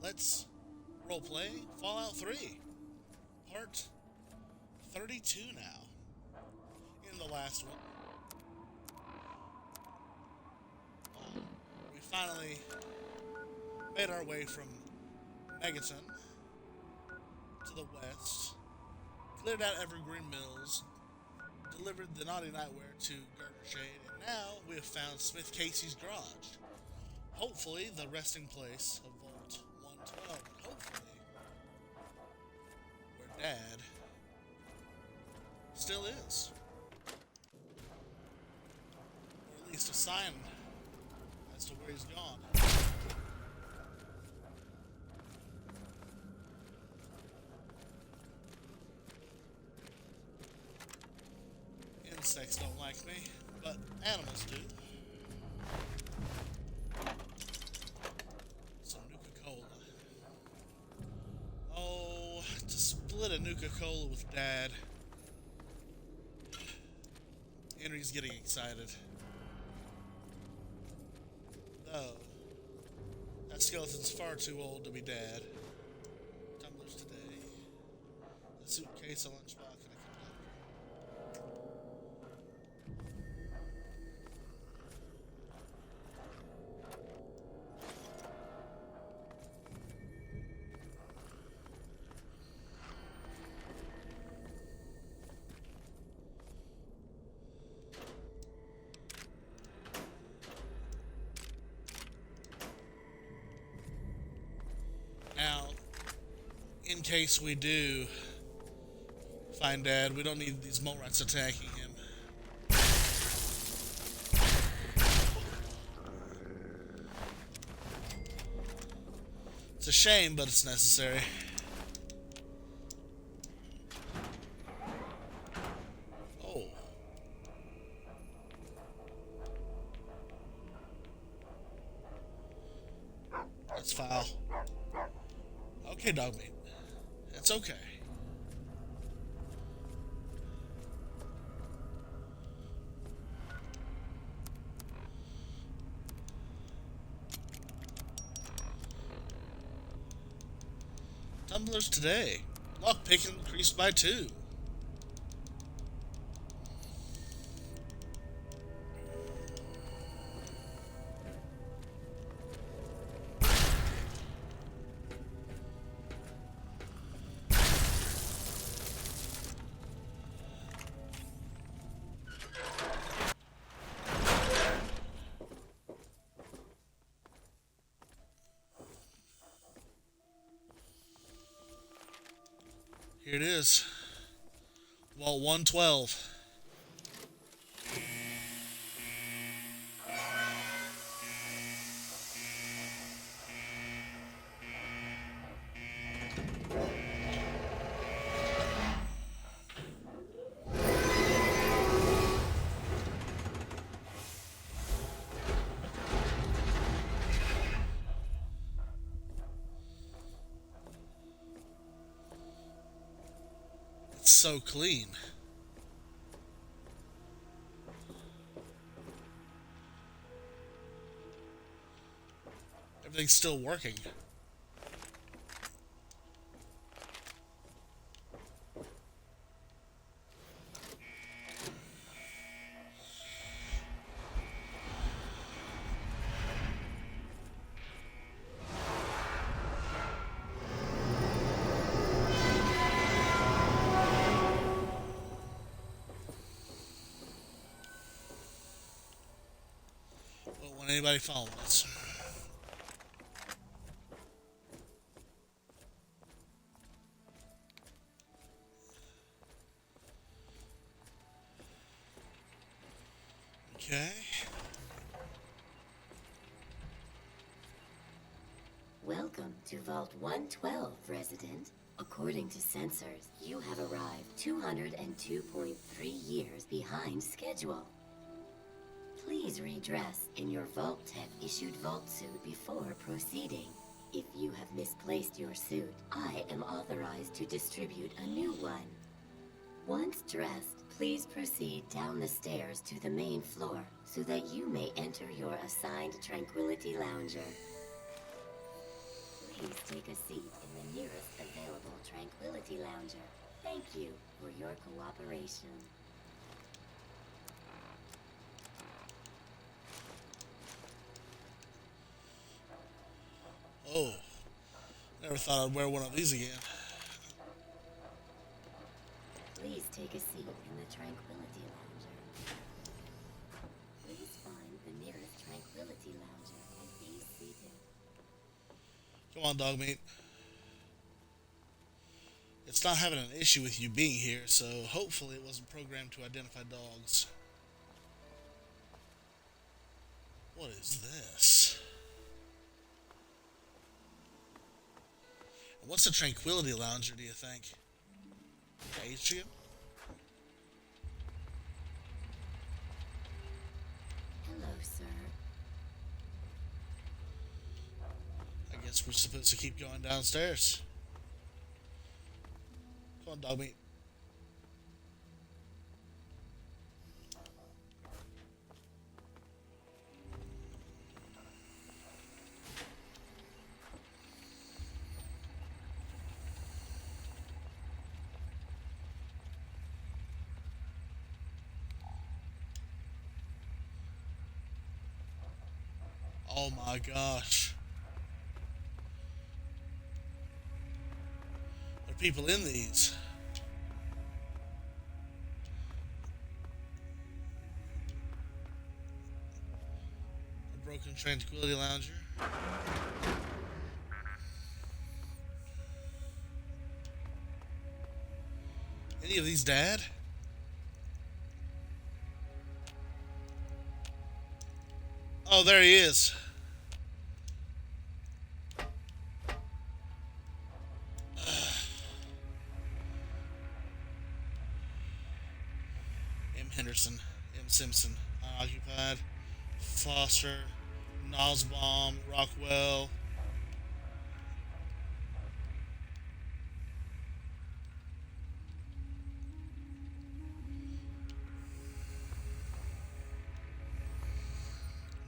let's roleplay Fallout 3, part 32 now. In the last one, we finally made our way from Megaton to the west, cleared out Evergreen Mills, delivered the Naughty Nightwear to Garter Shade, and now we have found Smith Casey's garage. Hopefully, the resting place of Vault 112, and hopefully, where Dad still is. Or at least a sign as to where he's gone. Insects don't like me, but animals do. Some Nuka-Cola. Oh, to split a Nuka-Cola with Dad. Henry's getting excited. Though, that skeleton's far too old to be Dad. Tumblers today. A suitcase, a lunchbox, and a conductor. Now, in case we do find Dad, we don't need these mole rats attacking him. It's a shame, but it's necessary. Oh. That's foul. Okay, dog meat. It's okay. Tumblers today. Lockpick increased by 2. Here it is. Vault 112. It's so clean. Everything's still working. Don't want anybody following us. Okay. Welcome to Vault 112, resident. According to sensors, you have arrived 202.3 years behind schedule. Please redress in your Vault Tech issued vault suit before proceeding. If you have misplaced your suit, I am authorized to distribute a new one. Once dressed, please proceed down the stairs to the main floor so that you may enter your assigned Tranquility Lounger. Please take a seat in the nearest available Tranquility Lounger. Thank you for your cooperation. Oh, never thought I'd wear one of these again. Please take a seat in the Tranquility Lounger. Please find the nearest Tranquility Lounger and be seated. Come on, dog meat. It's not having an issue with you being here, so hopefully it wasn't programmed to identify dogs. What is this? What's a Tranquility Lounger, do you think? Atrium? Hello, sir. I guess we're supposed to keep going downstairs. Come on, dog meat. Oh my gosh. There are people in these. A broken Tranquility Lounger. Any of these dad? Oh, there he is. M. Henderson, M. Simpson, Unoccupied, Foster, Nosbaum, Rockwell.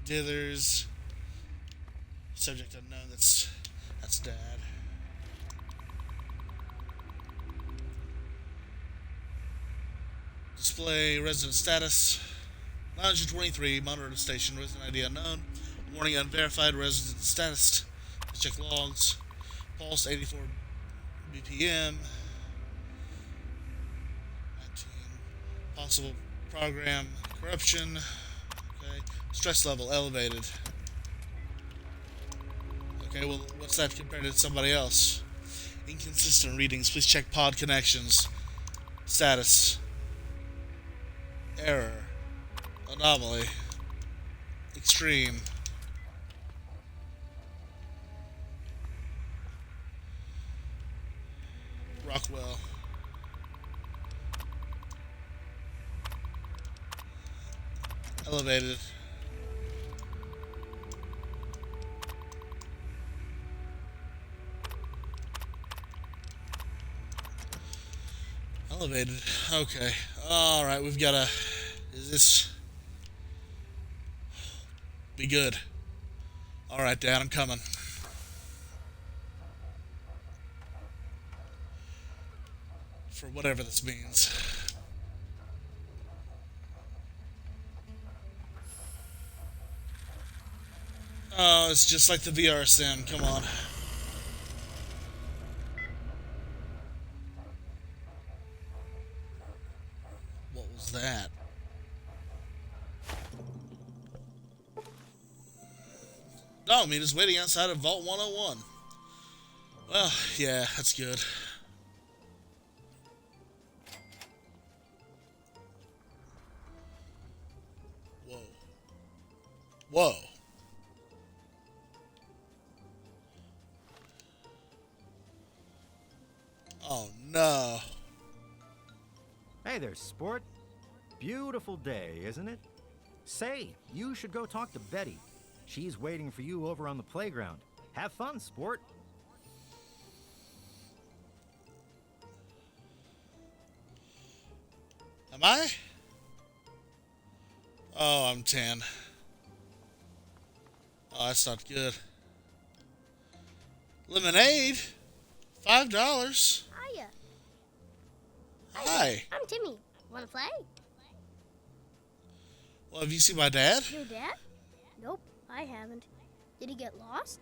Dithers. Subject unknown, that's dad. Display resident status. Lounger 23, monitor station, resident ID unknown. Warning unverified resident status. Let's check logs. Pulse 84 BPM. 19. Possible program corruption. Okay. Stress level elevated. Okay, well, what's that compared to somebody else? Inconsistent readings. Please check pod connections. Status. Error. Anomaly. Extreme. Rockwell. Elevated. Elevated. Okay. Alright, we've got a... Is this... Be good. Alright, Dad, I'm coming. For whatever this means. Oh, it's just like the VR sim. Come on. What was that? No, I mean, it's waiting outside of Vault 101. Well, yeah, that's good. Whoa. Whoa. Oh, no. Hey there, sport. Beautiful day, isn't it? Say, you should go talk to Betty. She's waiting for you over on the playground. Have fun, sport. Am I? Oh, I'm 10. Oh, that's not good. Lemonade? $5? Hiya. Hi. I'm Timmy. Wanna play? Well, have you seen my dad? Your dad? Nope, I haven't. Did he get lost?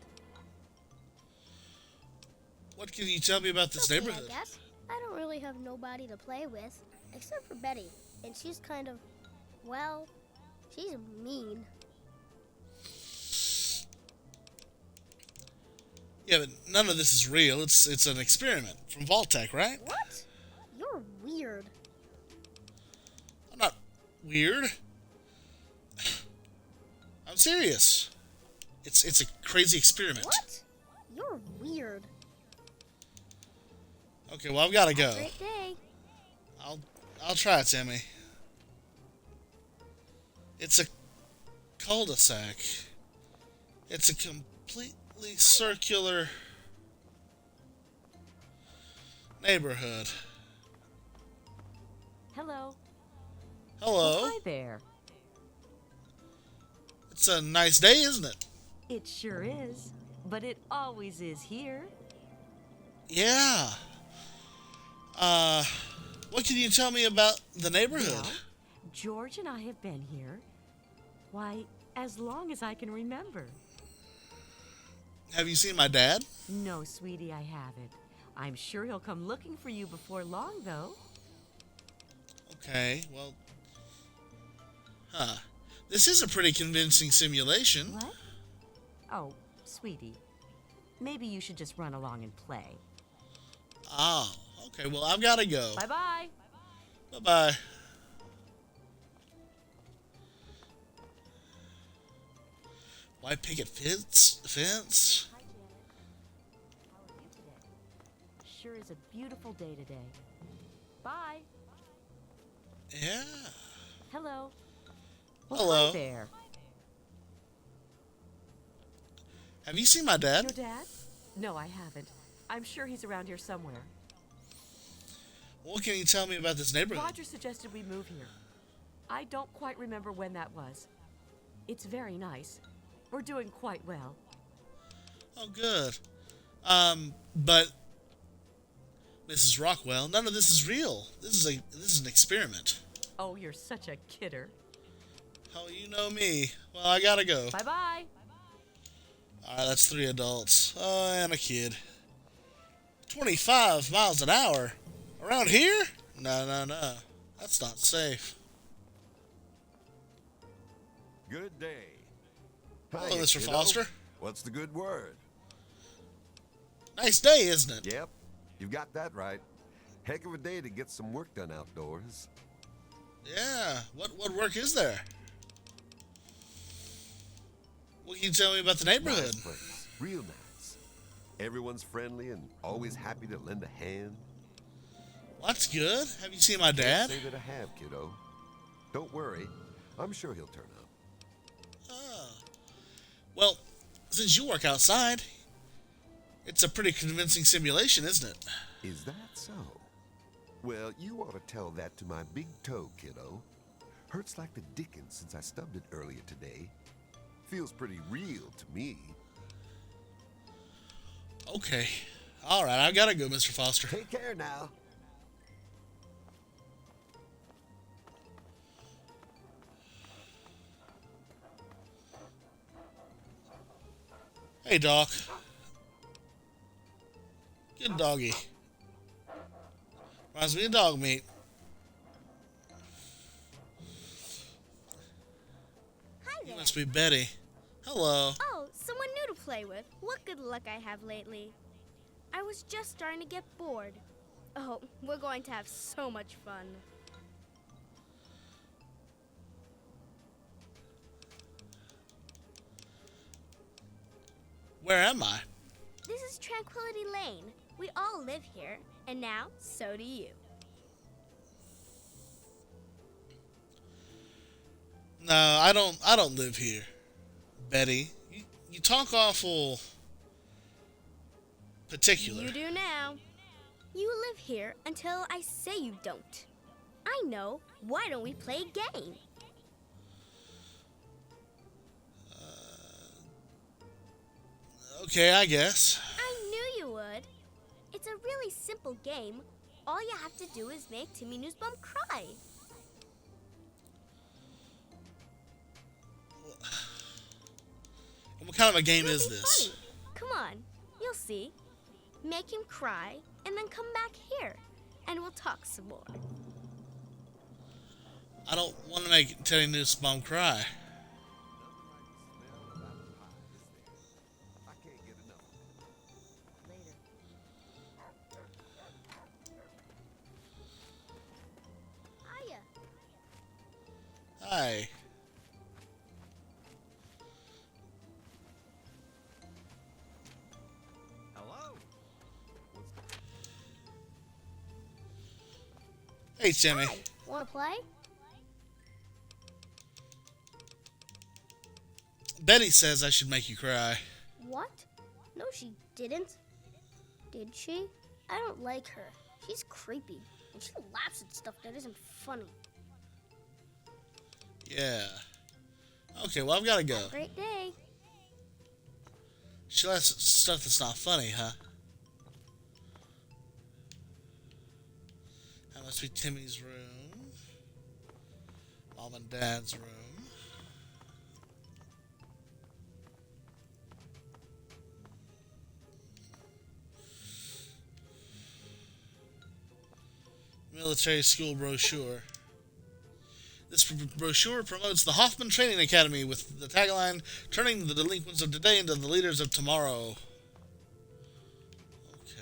What can you tell me about this Okay, neighborhood? I guess. I don't really have nobody to play with, except for Betty. And she's kind of, well, she's mean. Yeah, but none of this is real. It's an experiment from Vault-Tec, right? What? You're weird. I'm not weird. I'm serious. It's a crazy experiment. What? You're weird. Okay, well I've got to go. Great day. I'll try, Timmy. It's a cul-de-sac. It's a completely circular neighborhood. Hello. Hello. Hi there. It's a nice day, isn't it? It sure is. But it always is here. Yeah. What can you tell me about the neighborhood? Well, George and I have been here. Why, as long as I can remember. Have you seen my dad? No, sweetie, I haven't. I'm sure he'll come looking for you before long, though. Okay, well... This is a pretty convincing simulation. What? Oh, sweetie. Maybe you should just run along and play. Oh, okay, well, I've got to go. Bye-bye. Bye-bye. White picket fence? Hi, Janet. How are you today? Sure is a beautiful day today. Bye. Yeah. Hello. Well, Hello. Hi there. Have you seen my dad? Your dad? No, I haven't. I'm sure he's around here somewhere. What can you tell me about this neighborhood? Roger suggested we move here. I don't quite remember when that was. It's very nice. We're doing quite well. Oh, good. But Mrs. Rockwell, none of this is real. This is an experiment. Oh, you're such a kidder. Oh, you know me. Well, I gotta go. Bye-bye. Alright, that's 3 adults. Oh, and a kid. 25 miles an hour? Around here? No. That's not safe. Good day. Hello, Hiya, Mr. kiddo. Foster. What's the good word? Nice day, isn't it? Yep, you've got that right. Heck of a day to get some work done outdoors. Yeah. What work is there? What can you tell me about the neighborhood? Nice place, real nice. Everyone's friendly and always happy to lend a hand. Well, that's good. Have you seen my dad? Can't say that I have, kiddo. Don't worry, I'm sure he'll turn up. Well, since you work outside, it's a pretty convincing simulation, isn't it? Is that so? Well, you ought to tell that to my big toe, kiddo. Hurts like the dickens since I stubbed it earlier today. Feels pretty real to me. Okay. All right, I gotta go, Mr. Foster. Take care now. Hey, Doc. Good doggy. Reminds me of dog meat. Hi You there. must be Betty. Hello. Oh, someone new to play with. What good luck I have lately. I was just starting to get bored. Oh, we're going to have so much fun. Where am I? This is Tranquility Lane. We all live here, and now so do you. No, I don't live here. Betty, you talk awful particular. You do now. You live here until I say you don't. I know. Why don't we play a game? Okay, I guess. I simple game. All you have to do is make Timmy Newsbum cry. What kind of a game It'll is be this? funny. Come on, you'll see. Make him cry, and then come back here, and we'll talk some more. I don't want to make Teddy Newsbaum cry. Hiya. Hi. Hello. Hey, Timmy. Hi. Wanna play? Betty says I should make you cry. What? No, she didn't. Did she? I don't like her. She's creepy, and she laughs at stuff that isn't funny. Yeah. Okay, well, I've got to go. Great day. She likes stuff that's not funny, huh? That must be Timmy's room. Mom and Dad's room. Military school brochure. This brochure promotes the Hoffman Training Academy with the tagline, "Turning the delinquents of today into the leaders of tomorrow." Okay.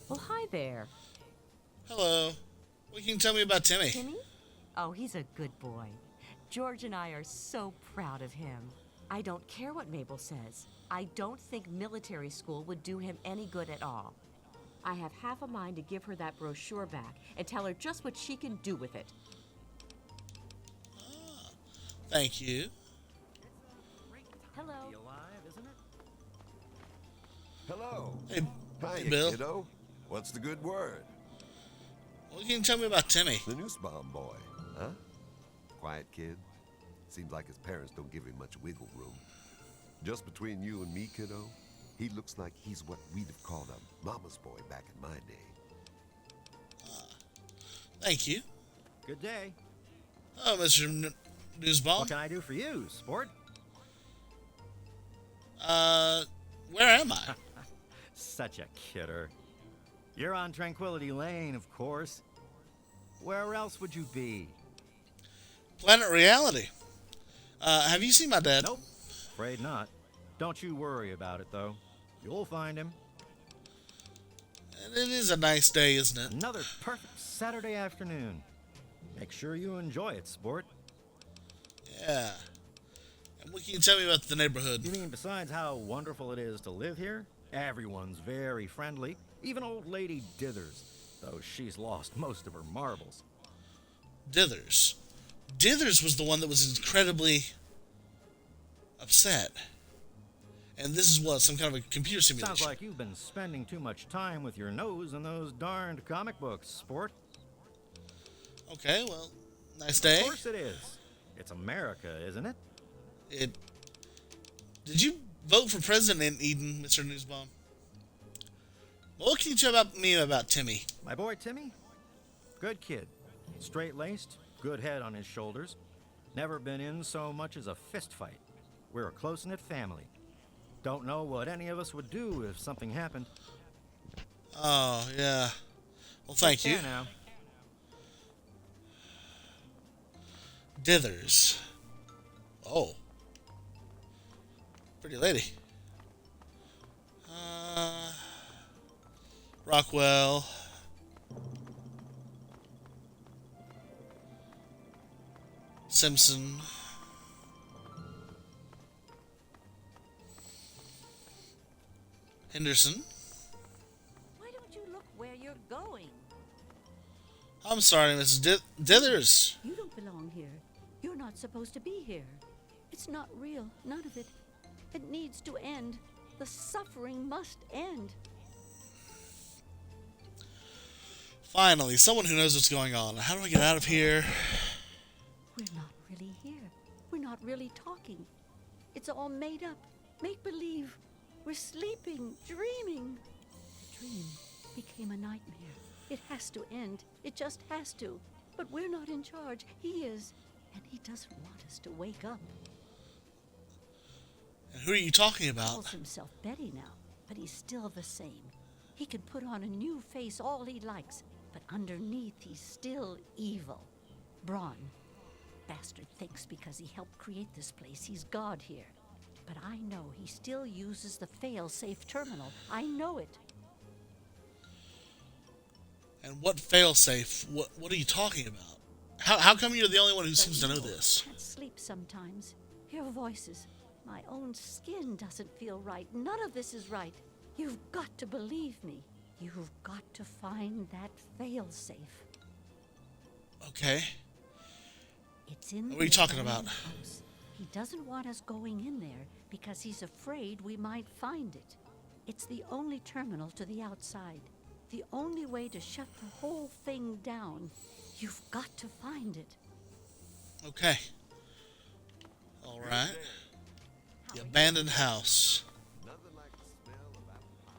Well, hi there. Hello. What can you tell me about Timmy? Timmy? Oh, he's a good boy. George and I are so proud of him. I don't care what Mabel says. I don't think military school would do him any good at all. I have half a mind to give her that brochure back and tell her just what she can do with it. Thank you. Hello. Be alive, isn't it? Hello. Hey, Hiya, Bill. kiddo. What's the good word? What can you tell me about Timmy? The Newsbaum boy, huh? Quiet kid. Seems like his parents don't give him much wiggle room. Just between you and me, kiddo, he looks like he's what we'd have called a mama's boy back in my day. Thank you. Good day. Oh, Mr. Newsball. What can I do for you, sport? Where am I? Such a kidder. You're on Tranquility Lane, of course. Where else would you be? Planet Reality. Have you seen my dad? Nope. Afraid not. Don't you worry about it, though. You'll find him. And it is a nice day, isn't it? Another perfect Saturday afternoon. Make sure you enjoy it, sport. Yeah. And what can you tell me about the neighborhood? You mean besides how wonderful it is to live here? Everyone's very friendly. Even old lady Dithers, though she's lost most of her marbles. Dithers. Dithers was the one that was incredibly upset. And this is what, some kind of a computer simulation? Sounds like you've been spending too much time with your nose in those darned comic books, sport. Okay, well, nice day. Of course it is. It's America, isn't it? Did you vote for president in Eden, Mr. Newsbaum? What can you tell me about Timmy? My boy Timmy? Good kid. Straight-laced, good head on his shoulders. Never been in so much as a fist fight. We're a close-knit family. Don't know what any of us would do if something happened. Oh, yeah. Well, thank you. Take care now. Dithers. Oh. Pretty lady. Rockwell. Simpson. Henderson. Why don't you look where you're going? I'm sorry, Mrs. Dithers. You don't belong here. You're not supposed to be here. It's not real, none of it. It needs to end. The suffering must end. Finally, someone who knows what's going on. How do I get out of here? We're not really here. not really talking. It's all made up, make-believe. We're sleeping, dreaming. The dream became a nightmare. It has to end. It just has to. But we're not in charge. He is. And he doesn't want us to wake up. And who are you talking He about? calls himself Betty now, but he's still the same. He can put on a new face all he likes, but underneath he's still evil. Braun. Bastard thinks because he helped create this place, he's God here. But I know he still uses the fail-safe terminal. I know it. And what failsafe? What are you talking about? How come you're the only one who seems to know this? I can't sleep sometimes. Hear voices. My own skin doesn't feel right. None of this is right. You've got to believe me. You've got to find that fail-safe. Okay. It's in What are you talking abandoned about? house. He doesn't want us going in there because he's afraid we might find it. It's the only terminal to the outside. The only way to shut the whole thing down. You've got to find it. Okay. All right. The abandoned house. Nothing like the smell of apple pie.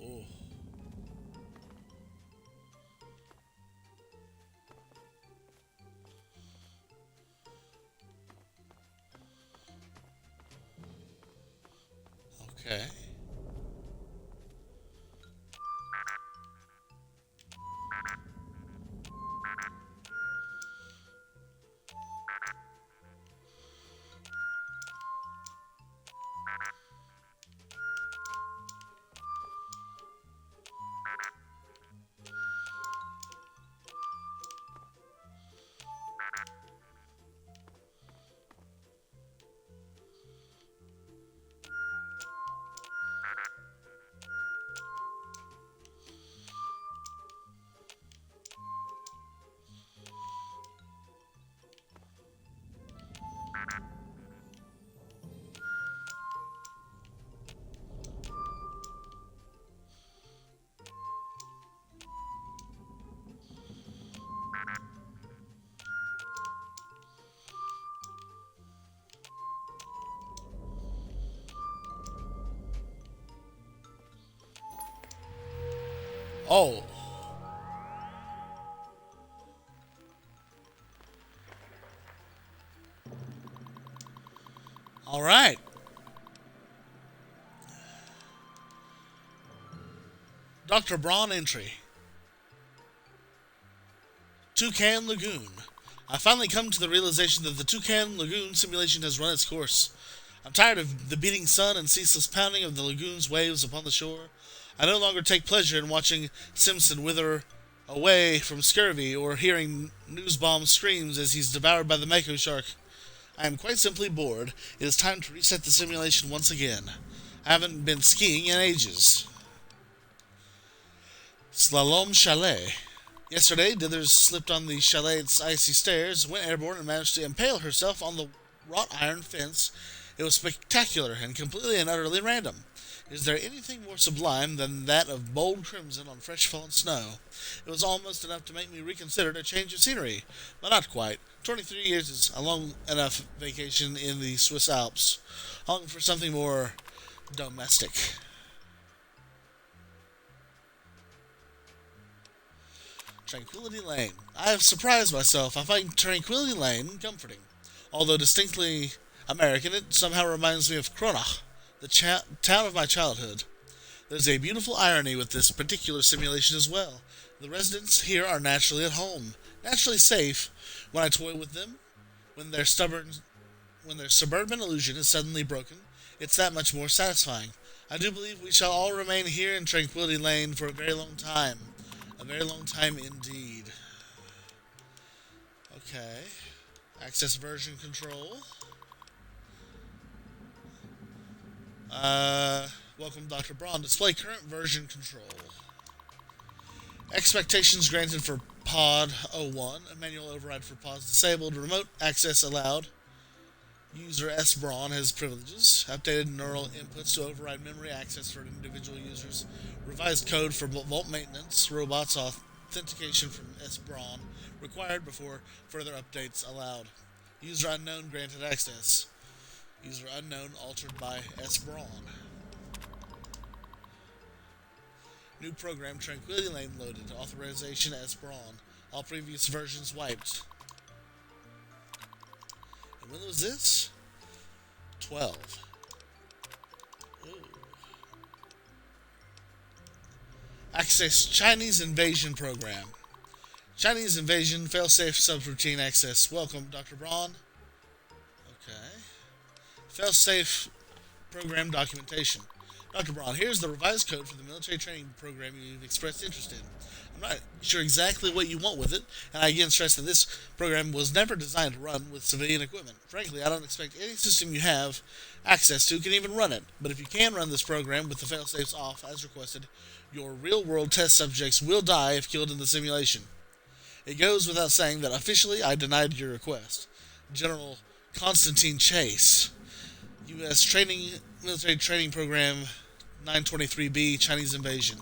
Oh. Okay. Oh. All right. Dr. Braun entry. Toucan Lagoon. I finally come to the realization that the Toucan Lagoon simulation has run its course. I'm tired of the beating sun and ceaseless pounding of the lagoon's waves upon the shore. I no longer take pleasure in watching Simpson wither away from scurvy or hearing Newsbaum screams as he's devoured by the mako shark. I am quite simply bored. It is time to reset the simulation once again. I haven't been skiing in ages. Slalom Chalet. Yesterday, Dithers slipped on the chalet's icy stairs, went airborne, and managed to impale herself on the wrought iron fence. It was spectacular and completely and utterly random. Is there anything more sublime than that of bold crimson on fresh fallen snow? It was almost enough to make me reconsider a change of scenery, but not quite. 23 years is a long enough vacation in the Swiss Alps. Longing for something more domestic. Tranquility Lane. I have surprised myself. I find Tranquility Lane comforting. Although distinctly American, it somehow reminds me of Kronach, the town of my childhood. There's a beautiful irony with this particular simulation as well. The residents here are naturally at home, naturally safe when I toy with them. When their suburban illusion is suddenly broken, it's that much more satisfying. I do believe we shall all remain here in Tranquility Lane for a very long time. A very long time indeed. Okay. Access version control. Welcome Dr. Braun. Display current version control. Expectations granted for Pod 01. A manual override for pods disabled. Remote access allowed. User S. Braun has privileges. Updated neural inputs to override memory access for individual users. Revised code for vault maintenance. Robots authentication from S. Braun required before further updates allowed. User unknown granted access. User unknown altered by S. Braun. New program Tranquility Lane loaded. Authorization S. Braun. All previous versions wiped. And when was this? 12. Ooh. Access Chinese Invasion Program. Chinese Invasion Failsafe Subroutine Access. Welcome, Dr. Braun. Okay. Failsafe Program Documentation. Dr. Braun, here's the revised code for the military training program you've expressed interest in. I'm not sure exactly what you want with it, and I again stress that this program was never designed to run with civilian equipment. Frankly, I don't expect any system you have access to can even run it, but if you can run this program with the failsafes off as requested, your real-world test subjects will die if killed in the simulation. It goes without saying that officially I denied your request. General Constantine Chase, U.S. Military Training Program 923B, Chinese Invasion.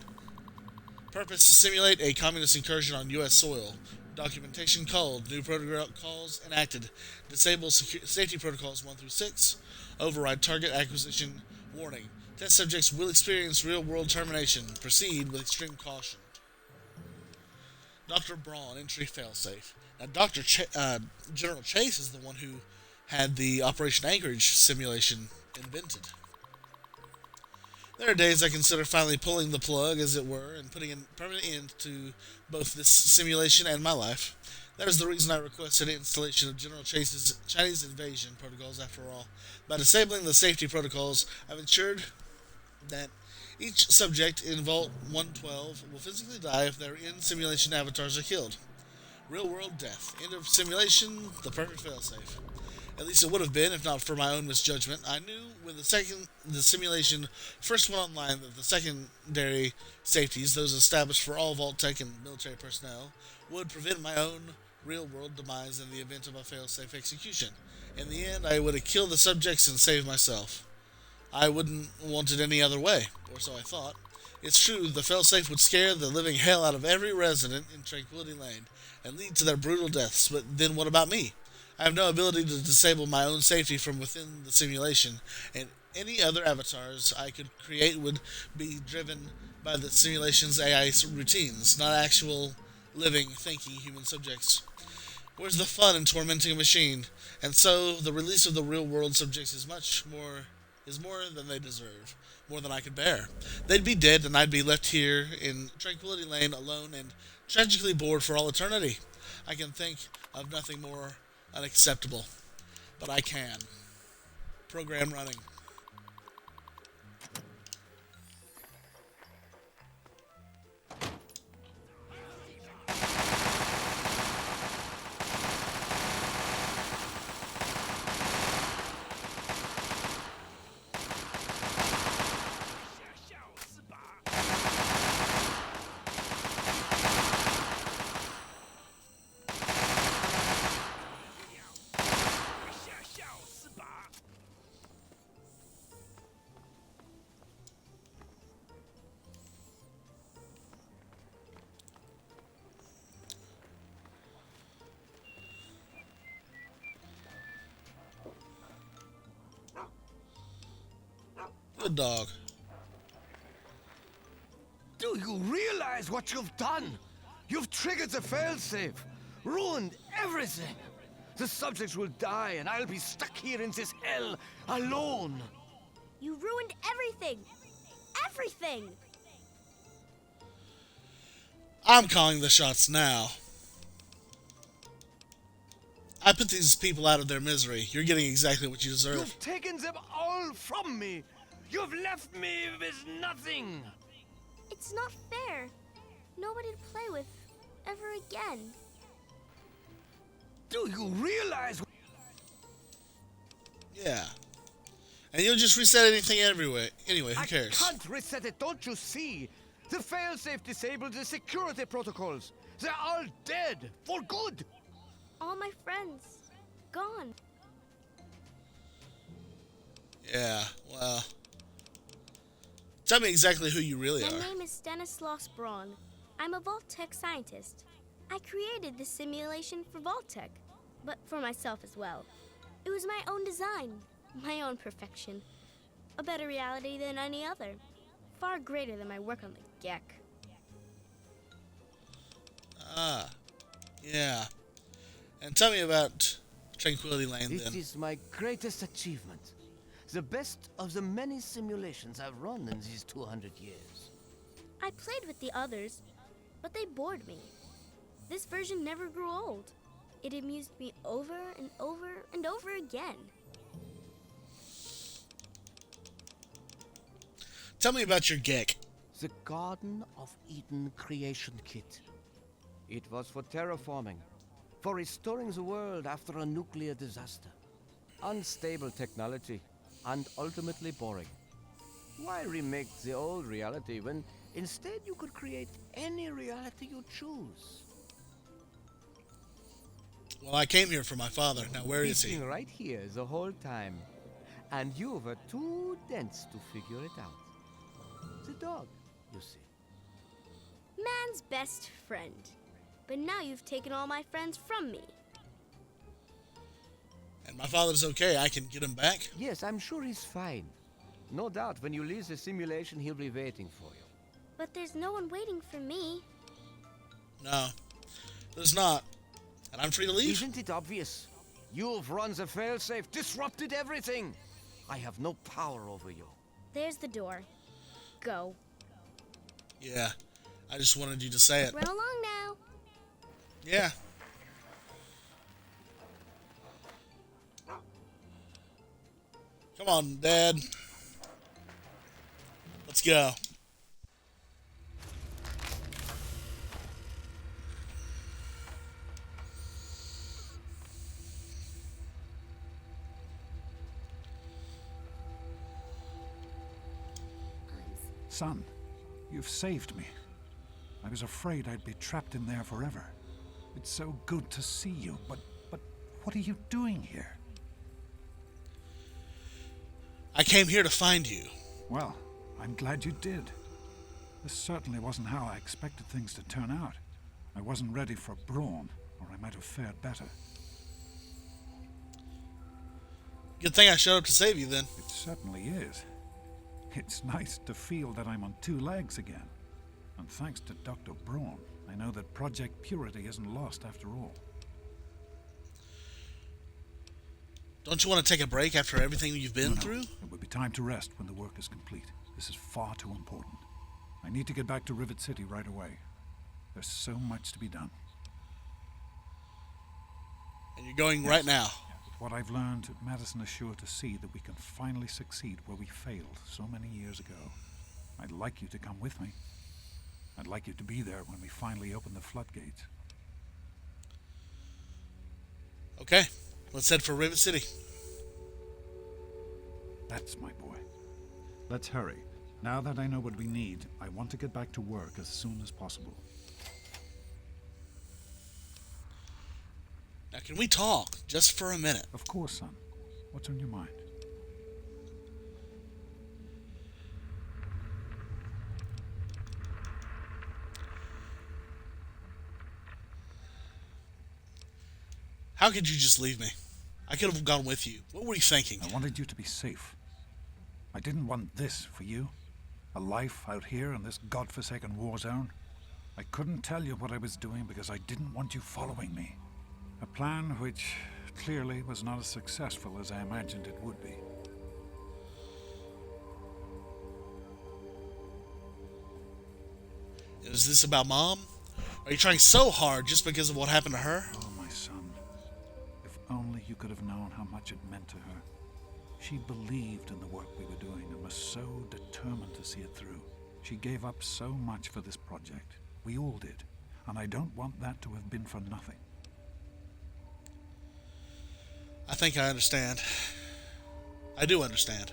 Purpose: simulate a communist incursion on U.S. soil. Documentation called. New protocols enacted. Disable safety protocols 1 through 6. Override target acquisition. Warning: test subjects will experience real-world termination. Proceed with extreme caution. Dr. Braun, entry failsafe. Now, General Chase is the one who had the Operation Anchorage simulation invented. There are days I consider finally pulling the plug, as it were, and putting a permanent end to both this simulation and my life. That is the reason I requested installation of General Chase's Chinese invasion protocols after all. By disabling the safety protocols, I've ensured that each subject in Vault 112 will physically die if their in-simulation avatars are killed. Real-world death. End of simulation, the perfect failsafe. At least it would have been, if not for my own misjudgment. I knew when the simulation first went online that the secondary safeties, those established for all Vault Tech and military personnel, would prevent my own real-world demise in the event of a failsafe execution. In the end, I would have killed the subjects and saved myself. I wouldn't want it any other way, or so I thought. It's true, the failsafe would scare the living hell out of every resident in Tranquility Lane and lead to their brutal deaths, but then what about me? I have no ability to disable my own safety from within the simulation, and any other avatars I could create would be driven by the simulation's AI routines, not actual, living, thinking human subjects. Where's the fun in tormenting a machine? And so, the release of the real-world subjects is more than they deserve, more than I could bear. They'd be dead, and I'd be left here in Tranquility Lane alone and tragically bored for all eternity. I can think of nothing more unacceptable, but I can. Program running. Good dog. Do you realize what you've done? You've triggered the failsafe, ruined everything. The subjects will die, and I'll be stuck here in this hell alone. You ruined everything! Everything! I'm calling the shots now. I put these people out of their misery. You're getting exactly what you deserve. You've taken them all from me. You've left me with nothing. It's not fair. Nobody to play with ever again. Do you realize? Yeah. And you'll just reset anything everywhere. Anyway, who cares? I can't reset it, don't you see? The failsafe disabled the security protocols. They're all dead, for good. All my friends, gone. Yeah, well. Tell me exactly who you really My are. name is Stanislaus Braun. I'm a Vault-Tec scientist. I created this simulation for Vault-Tec, but for myself as well. It was my own design, my own perfection. A better reality than any other. Far greater than my work on the Gek. Ah, yeah. And tell me about Tranquility Lane It then. is my greatest achievement. The best of the many simulations I've run in these 200 years. I played with the others, but they bored me. This version never grew old. It amused me over and over and over again. Tell me about your Gek. The Garden of Eden creation kit. It was for terraforming, for restoring the world after a nuclear disaster. Unstable technology, and ultimately boring. Why remake the old reality when instead you could create any reality you choose? Well, I came here for my father. Now, where is He's he? been right here the whole time, and you were too dense to figure it out. The dog, you see. Man's best friend. But now you've taken all my friends from me. And my father's okay. I can get him back. Yes, I'm sure he's fine. No doubt when you leave the simulation, he'll be waiting for you. But there's no one waiting for me. No, there's not. And I'm free to leave. Isn't it obvious? You've run the failsafe, disrupted everything. I have no power over you. There's the door. Go. Yeah, I just wanted you to say it. Run along now. Yeah. Come on, Dad. Let's go. Son, you've saved me. I was afraid I'd be trapped in there forever. It's so good to see you, but what are you doing here? I came here to find you. Well, I'm glad you did. This certainly wasn't how I expected things to turn out. I wasn't ready for Braun, or I might have fared better. Good thing I showed up to save you then. It certainly is. It's nice to feel that I'm on two legs again. And thanks to Dr. Braun, I know that Project Purity isn't lost after all. Don't you want to take a break after everything you've been No, through? It will be time to rest when the work is complete. This is far too important. I need to get back to Rivet City right away. There's so much to be done. And you're going right now. With what I've learned, Madison is sure to see that we can finally succeed where we failed so many years ago. I'd like you to come with me. I'd like you to be there when we finally open the floodgates. Okay, let's head for Rivet City. That's my boy. Let's hurry. Now that I know what we need, I want to get back to work as soon as possible. Now, can we talk just for a minute? Of course, son. What's on your mind? How could you just leave me? I could have gone with you. What were you thinking? I wanted you to be safe. I didn't want this for you. A life out here in this godforsaken war zone. I couldn't tell you what I was doing because I didn't want you following me. A plan which clearly was not as successful as I imagined it would be. Is this about Mom? Are you trying so hard just because of what happened to her? Oh, my son. If only you could have known how much it meant to her. She believed in the work we were doing and was so determined to see it through. She gave up so much for this project. We all did. And I don't want that to have been for nothing. I think I understand. I do understand.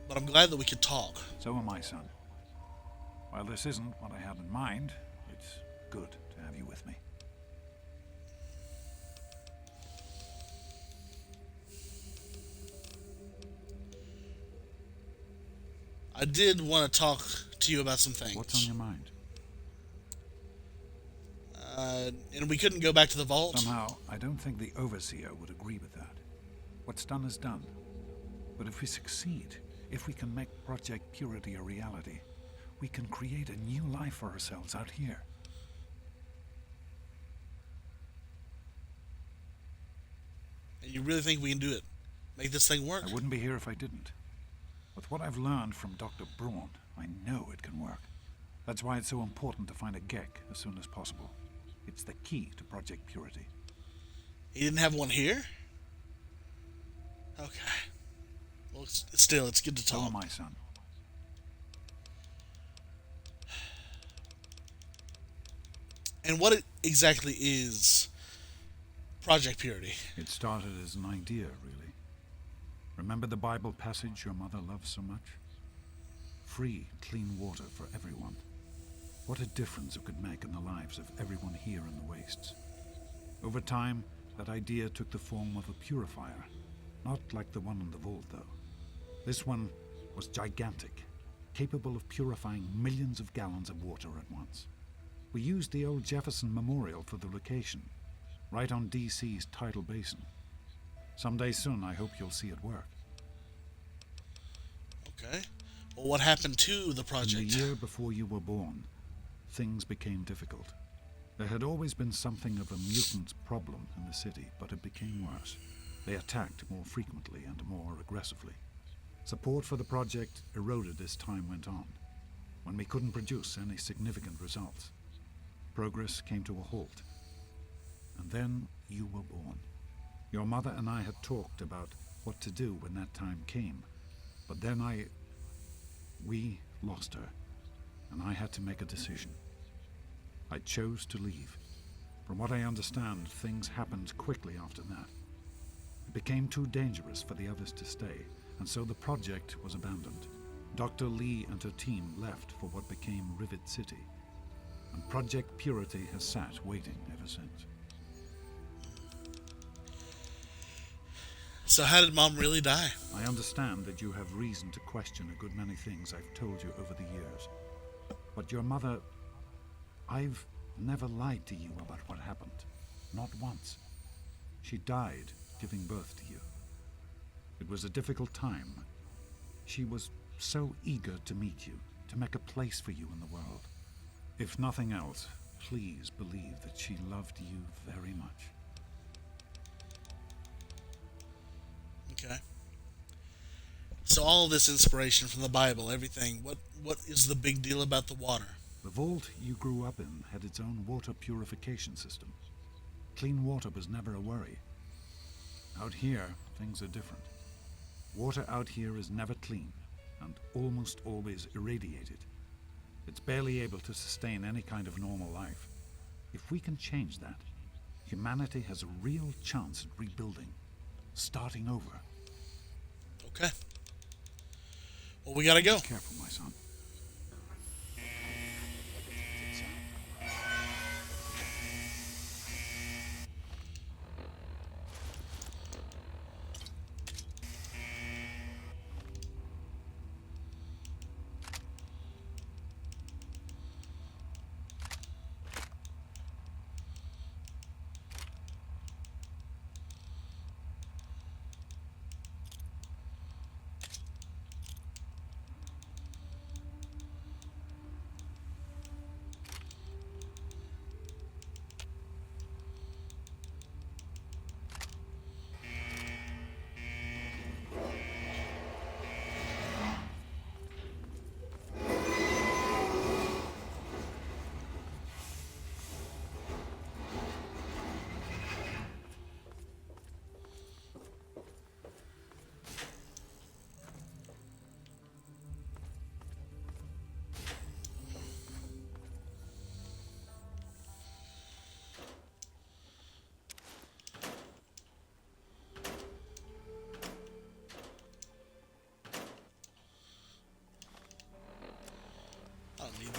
But I'm glad that we could talk. So am I, son. While this isn't what I had in mind, it's good to have you with me. I did want to talk to you about some things. What's on your mind? And we couldn't go back to the vault? Somehow, I don't think the Overseer would agree with that. What's done is done. But if we succeed, if we can make Project Purity a reality, we can create a new life for ourselves out here. And you really think we can do it? Make this thing work? I wouldn't be here if I didn't. With what I've learned from Dr. Braun, I know it can work. That's why it's so important to find a Gek as soon as possible. It's the key to Project Purity. He didn't have one here? Okay. Well, still, it's good to talk. So am I, son. And what exactly is Project Purity? It started as an idea, really. Remember the Bible passage your mother loves so much? Free, clean water for everyone. What a difference it could make in the lives of everyone here in the wastes. Over time, that idea took the form of a purifier. Not like the one in the vault, though. This one was gigantic, capable of purifying millions of gallons of water at once. We used the old Jefferson Memorial for the location, right on DC's tidal basin. Someday soon, I hope you'll see it work. Okay. Well, what happened to the project? In the year before you were born, things became difficult. There had always been something of a mutant problem in the city, but it became worse. They attacked more frequently and more aggressively. Support for the project eroded as time went on. When we couldn't produce any significant results, progress came to a halt. And then you were born. Your mother and I had talked about what to do when that time came, but then we lost her, and I had to make a decision. I chose to leave. From what I understand, things happened quickly after that. It became too dangerous for the others to stay, and so the project was abandoned. Dr. Lee and her team left for what became Rivet City, and Project Purity has sat waiting ever since. So how did Mom really die? I understand that you have reason to question a good many things I've told you over the years. But your mother... I've never lied to you about what happened. Not once. She died giving birth to you. It was a difficult time. She was so eager to meet you, to make a place for you in the world. If nothing else, please believe that she loved you very much. Okay. So all of this inspiration from the Bible, everything, what is the big deal about the water? The vault you grew up in had its own water purification system. Clean water was never a worry. Out here, things are different. Water out here is never clean, and almost always irradiated. It's barely able to sustain any kind of normal life. If we can change that, humanity has a real chance at rebuilding, starting over. Okay. Well, we gotta go. Be careful, my son.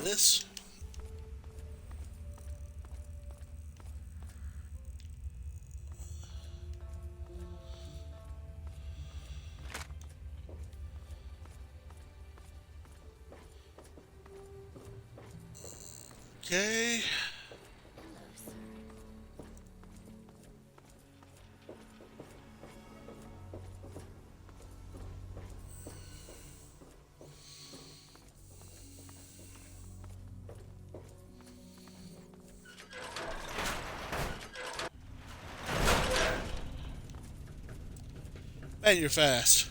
this. Okay. Man, you're fast.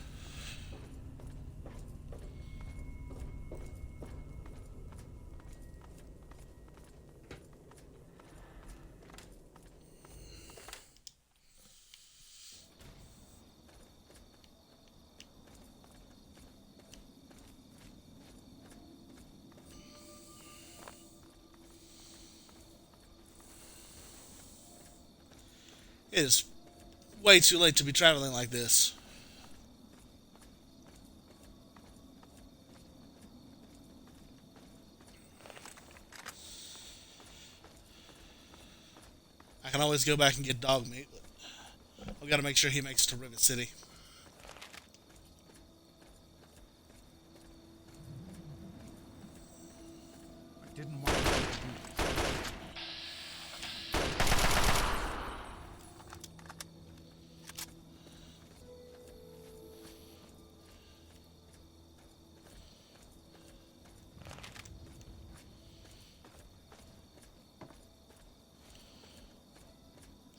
It is way too late to be traveling like this. I can always go back and get dog meat, but I've got to make sure he makes it to Rivet City. I didn't want to do this.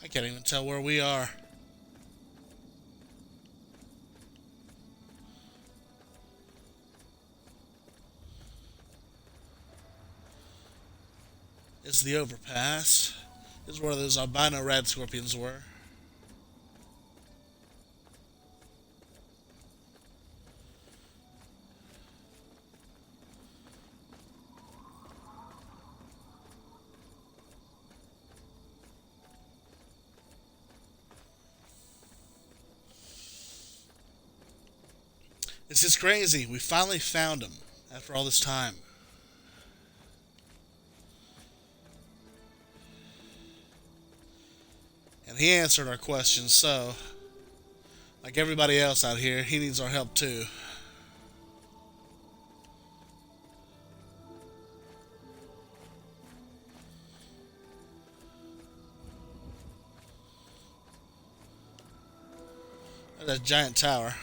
I can't even tell where we are. It's the overpass. This is where those albino rad scorpions were. This is crazy. We finally found him after all this time. And he answered our questions, so, like everybody else out here, he needs our help too. There's that giant tower.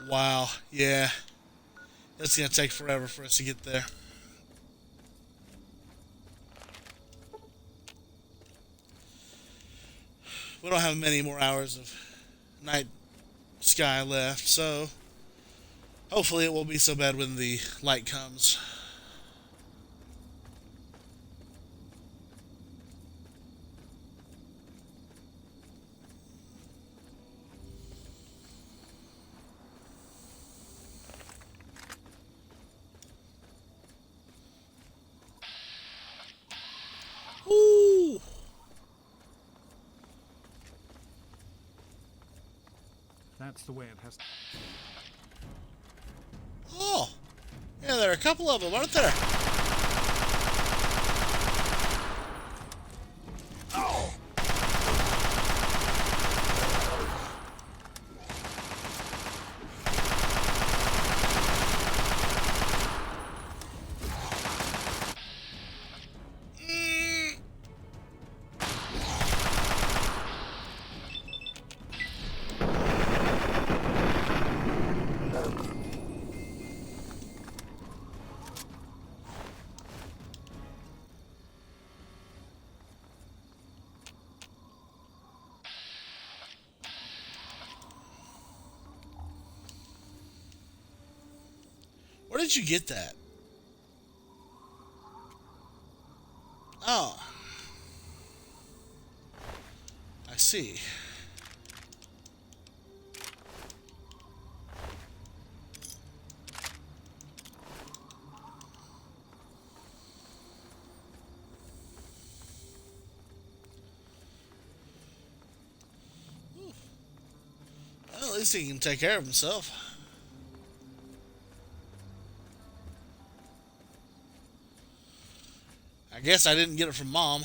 Wow, yeah. It's gonna take forever for us to get there. We don't have many more hours of night sky left, so hopefully it won't be so bad when the light comes. Woo! That's the way it has to. Oh! Yeah, there are a couple of them, aren't there? Where did you get that? Oh, I see. Well, at least he can take care of himself. I guess I didn't get it from Mom.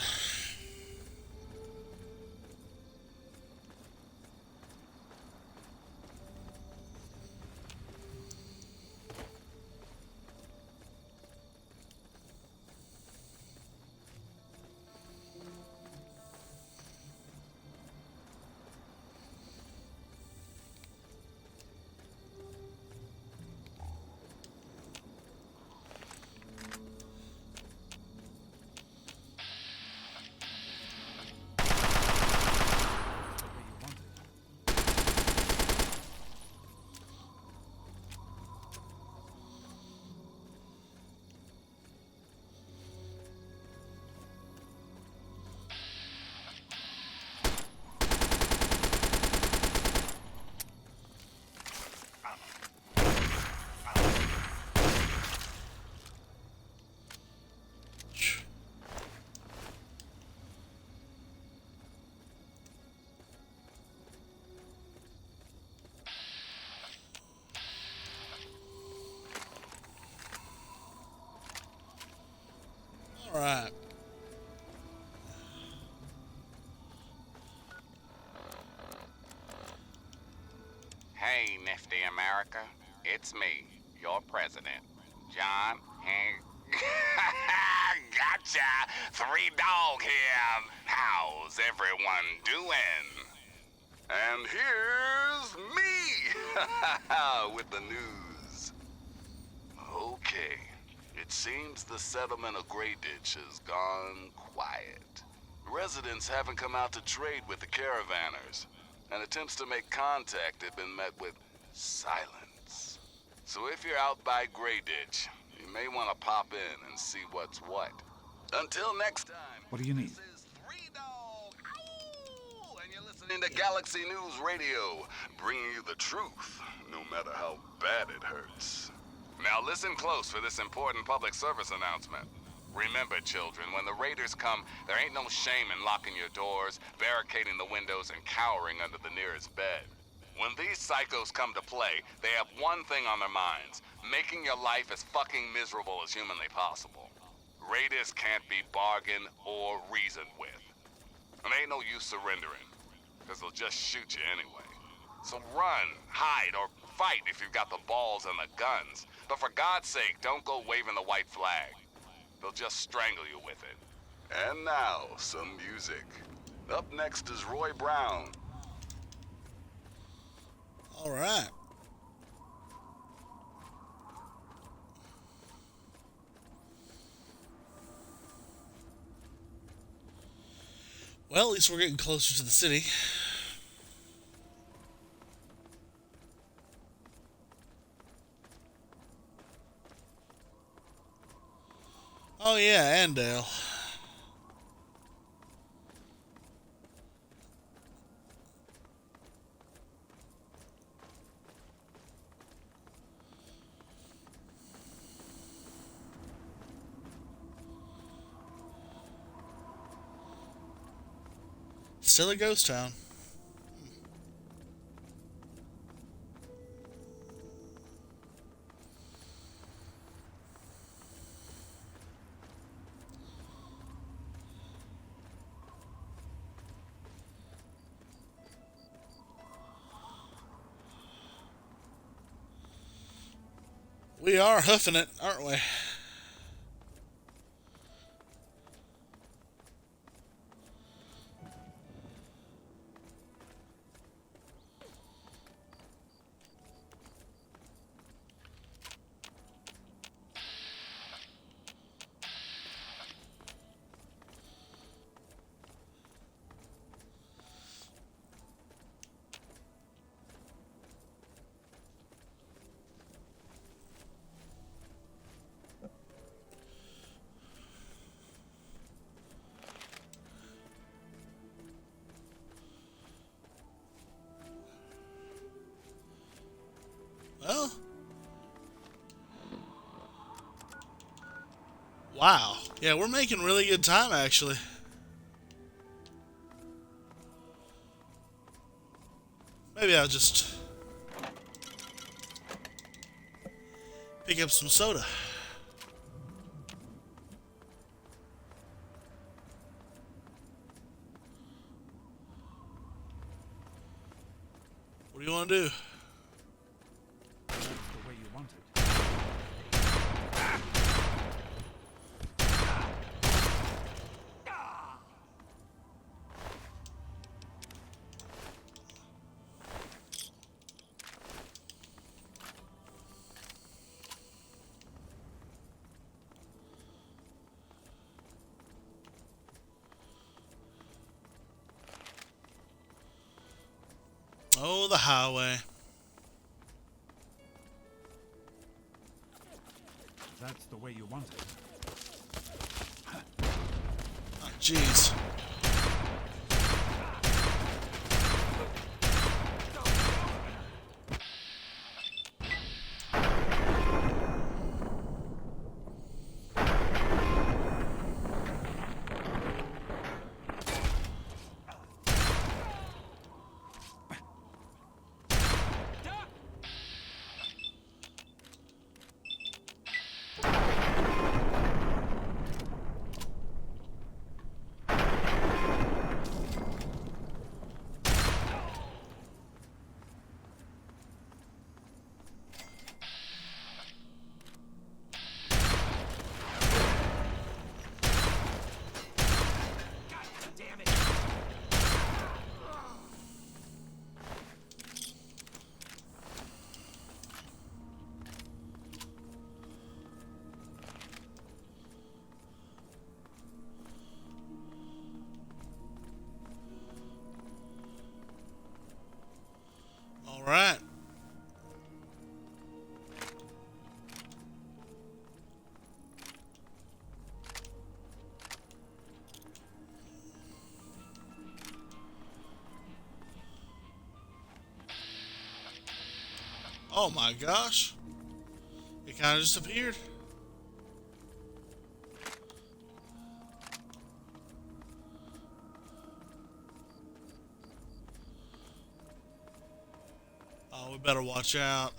All right. Hey, Nifty America. It's me, your president, John Gotcha! Three Dog here. How's everyone doing? And here's me with the news. Okay. It seems the settlement of Grey Ditch has gone quiet. Residents haven't come out to trade with the caravanners, and attempts to make contact have been met with silence. So if you're out by Grey Ditch, you may want to pop in and see what's what. Until next time. What do you need? This is Three Dog. Ow! And you're listening to Galaxy News Radio, bringing you the truth, no matter how bad it hurts. Now listen close for this important public service announcement. Remember, children, when the raiders come, there ain't no shame in locking your doors, barricading the windows, and cowering under the nearest bed. When these psychos come to play, they have one thing on their minds: making your life as fucking miserable as humanly possible. Raiders can't be bargained or reasoned with. And ain't no use surrendering, because they'll just shoot you anyway. So run, hide, or fight if you've got the balls and the guns. But for God's sake, don't go waving the white flag. They'll just strangle you with it. And now, some music. Up next is Roy Brown. All right. Well, at least we're getting closer to the city. Oh yeah, Andale. Still a ghost town. We are hoofing it, aren't we? Well. Wow. Yeah, we're making really good time, actually. Maybe I'll just pick up some soda. What do you want to do? That's the way you want it. Oh, the highway. That's the way you want it. Oh, jeez. All right. Oh my gosh. It kind of just appeared. Oh, we better watch out.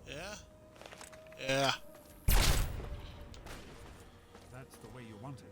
Yeah? Yeah. That's the way you want it.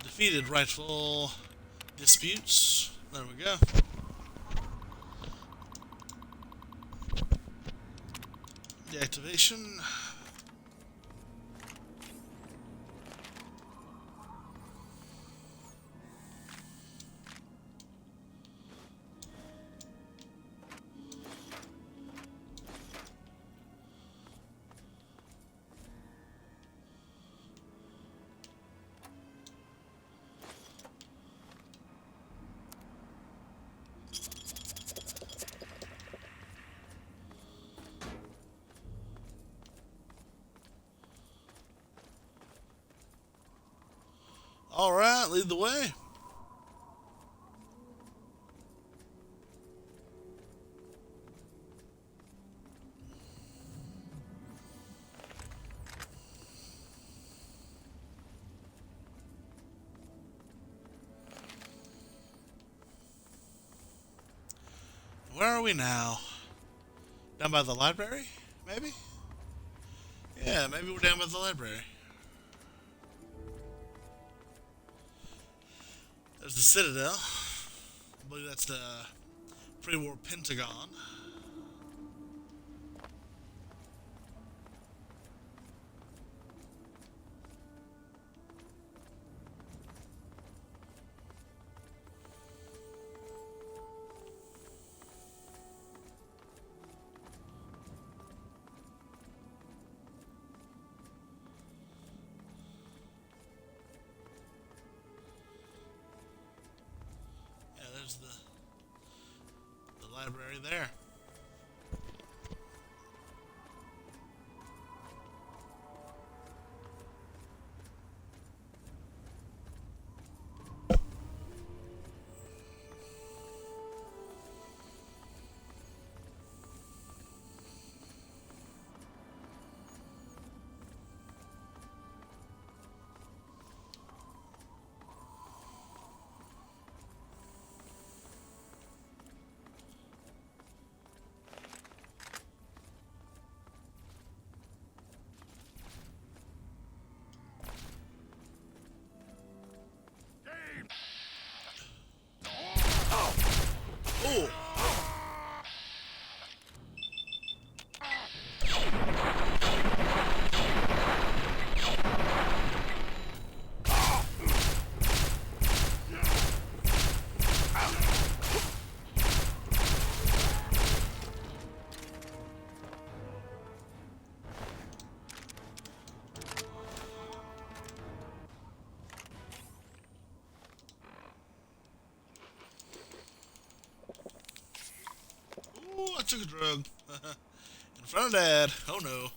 Defeated rightful disputes. There we go. Deactivation. All right, lead the way. Where are we now? Down by the library, maybe? Yeah, maybe we're down by the library. There's the Citadel. I believe that's the pre-war Pentagon. Yeah, there's the library there. Oh! Ooh, I took a drug. In front of Dad. Oh no.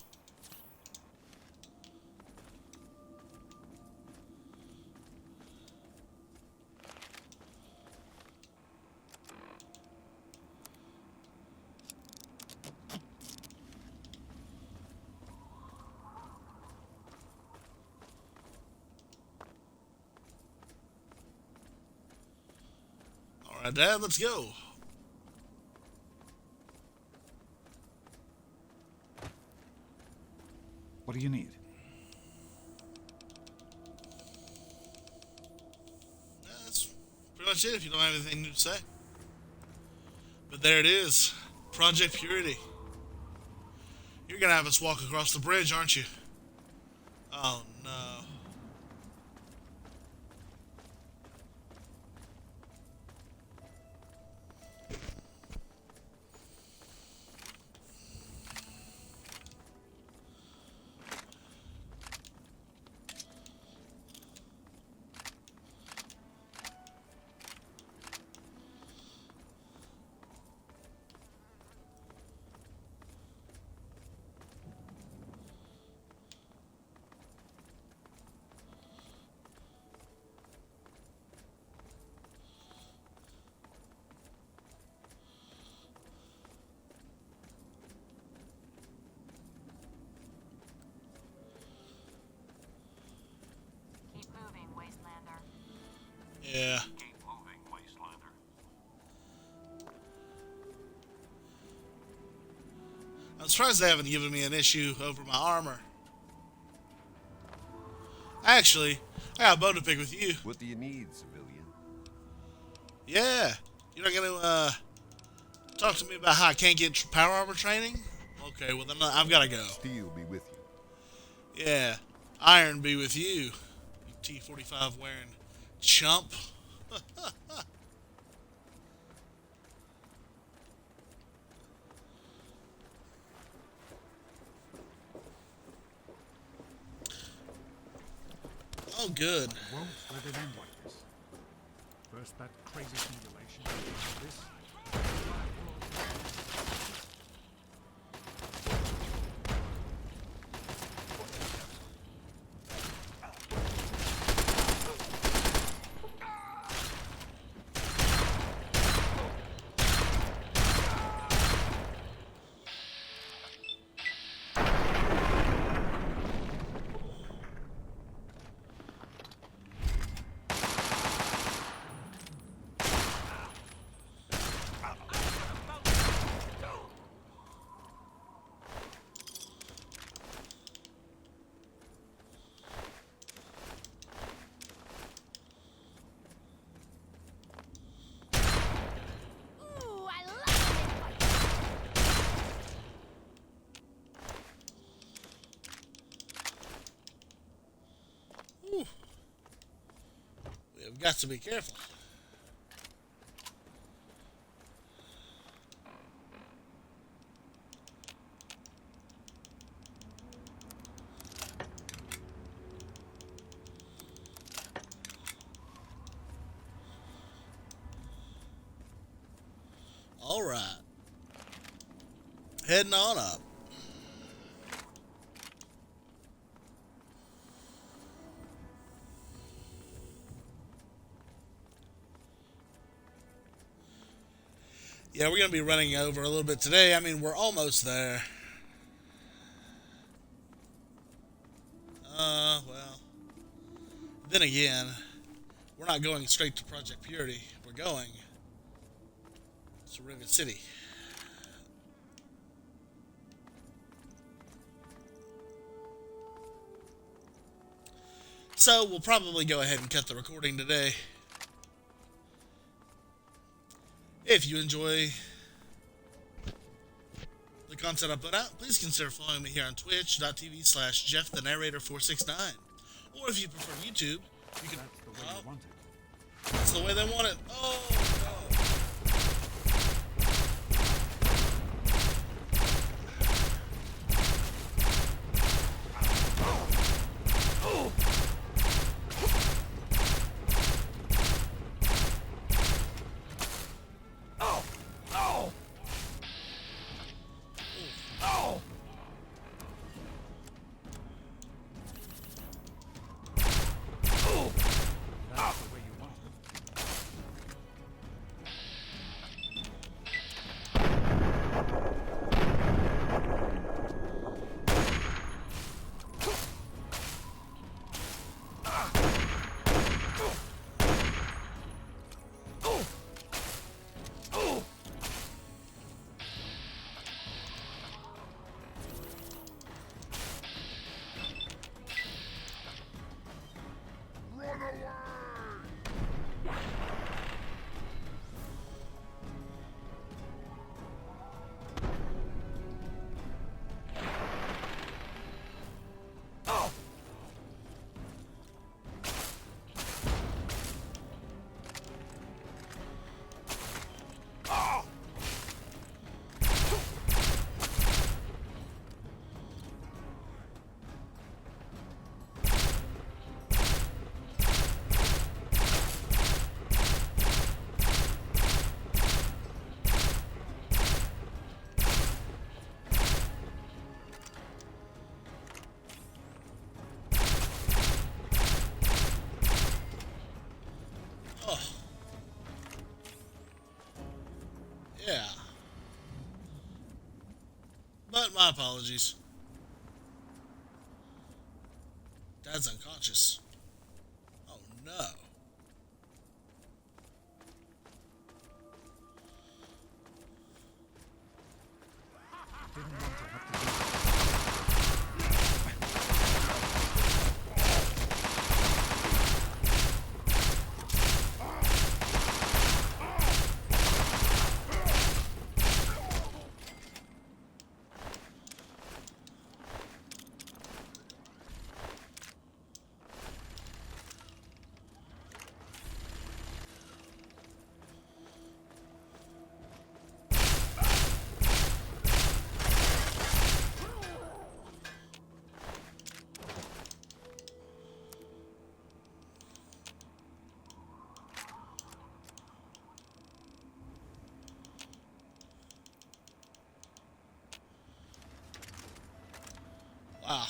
Alright, Dad, let's go. What do you need? That's pretty much it if you don't have anything new to say. But there it is. Project Purity. You're gonna have us walk across the bridge, aren't you? Oh no. Keep moving, Wastelander. Yeah. Keep moving, Wastelander. I'm surprised they haven't given me an issue over my armor. Actually, I got a bone to pick with you. What do you need, civilian? Yeah. You're not gonna, talk to me about how I can't get power armor training? Okay, well then I've gotta go. Steel be with you. Yeah. Iron be with you. You T-45 wearing chump. Oh, good. Won't let it end like this. First that crazy simulation, this. We've got to be careful. All right. Heading on up. Yeah, we're going to be running over a little bit today. I mean, we're almost there. Well. Then again, we're not going straight to Project Purity. We're going to Rivet City. So, we'll probably go ahead and cut the recording today. If you enjoy the content I put out, please consider following me here on twitch.tv/JeffTheNarrator469. Or if you prefer YouTube, you can... That's the way you want it. That's the way they want it. Oh, no. Yeah. But my apologies. Dad's unconscious. Oh no. Didn't want to have to do Wow.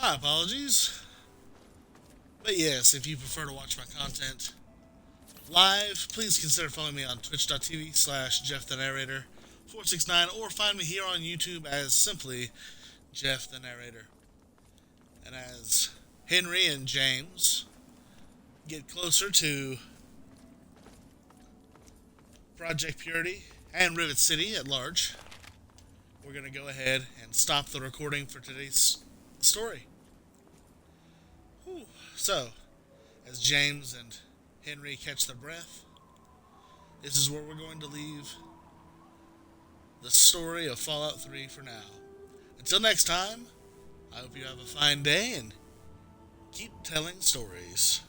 My apologies. But yes, if you prefer to watch my content live, please consider following me on twitch.tv/JeffTheNarrator469 or find me here on YouTube as simply Jeff the Narrator. And as Henry and James get closer to Project Purity and Rivet City at large, we're going to go ahead and stop the recording for today's story. Whew. So, as James and Henry catch their breath, this is where we're going to leave the story of Fallout 3 for now. Until next time, I hope you have a fine day and keep telling stories.